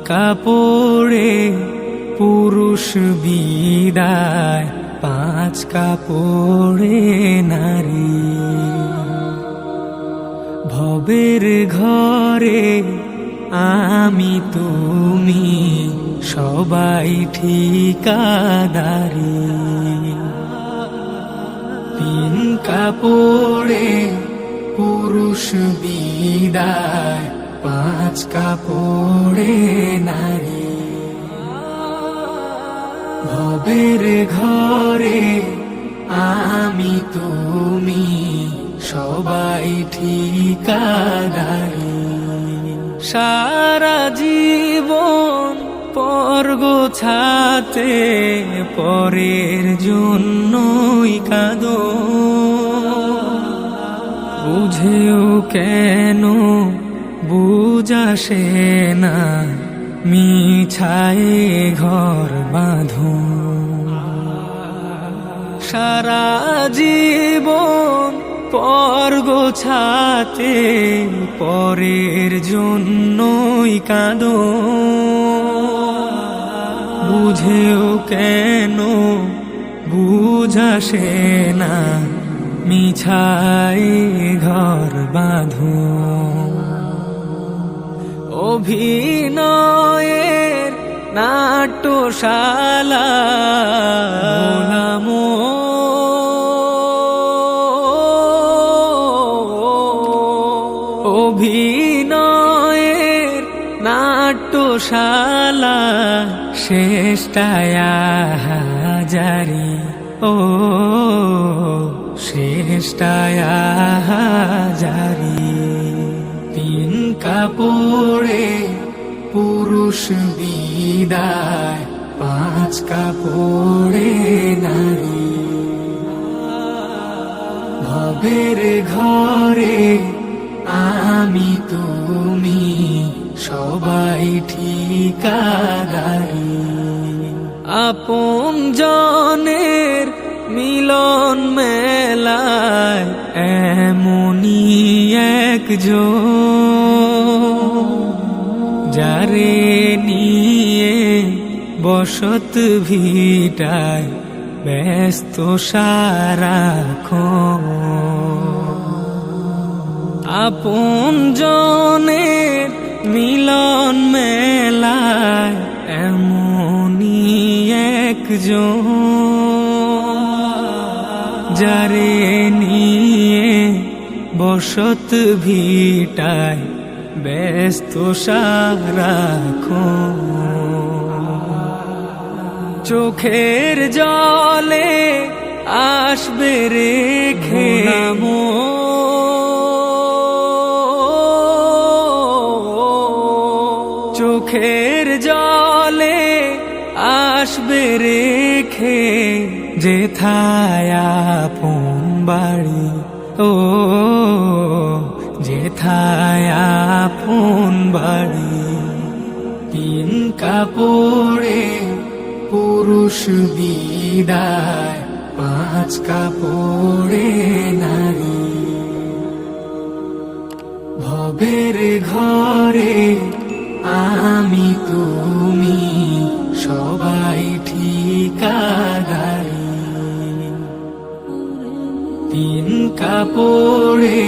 কাপড়ে পুরুষ বিদায়, 5 কাপড়ে নারী। ভবের ঘরে আমি তুমি সবাই ঠিকাদারি। 3 কাপড়ে পুরুষ বিদায়, 5 কাপড়ে নারী। ভবের ঘরে আমি তুমি সবাই ঠিকাদারি। সারা জীবন পর গোছাতে পরের জন্যই কাঁদো, বুঝেও কেন বুঝাসে না, মিছায় ঘর বাঁধো। সারা জীবন পর গোছাতে পরের জন্যই কাঁদো, বুঝেও কেন বুঝাসে না, মিছায় ঘর বাঁধো। অভিনয়ের নাট্যশালা নামো, অভিনয়ের নাট্যশালা শেষটায় হাজারি। ও শেষটায় হাজারি। 3 কাপড়ে পুরুষ বিদায়, 5 কাপড়ে নারী। ভবের ঘরে আমি তুমি সবাই ঠিকাদারি। আপন জনের মিলন মেলায় এমনই একজন, যারে নিয়ে বসত ভিটায় ব্যস্ত সারাক্ষণ। আপন জনের মিলন মেলায় এমনই একজন, যারে নিয়ে বসত ভিটায় ব্যস্ত সারাক্ষণ। চোখের জলে আসবে রেখে চোখের জলে আসবে রেখে, যেথায় আপন বাড়ি। ও যেথায় আপন বাড়ি। 3 কাপড়ে পুরুষ বিদায়, 5 কাপড়ে নারী। ভবের ঘরে আমি তুমি সবাই ঠিকাদারি। 3 কাপড়ে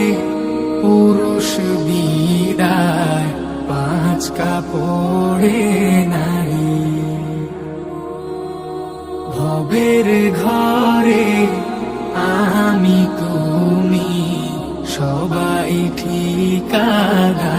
পুরুষ বিদায়, 5 কাপড়ে নারী। ভবের ঘরে আমি তুমি সবাই ঠিকাদারি।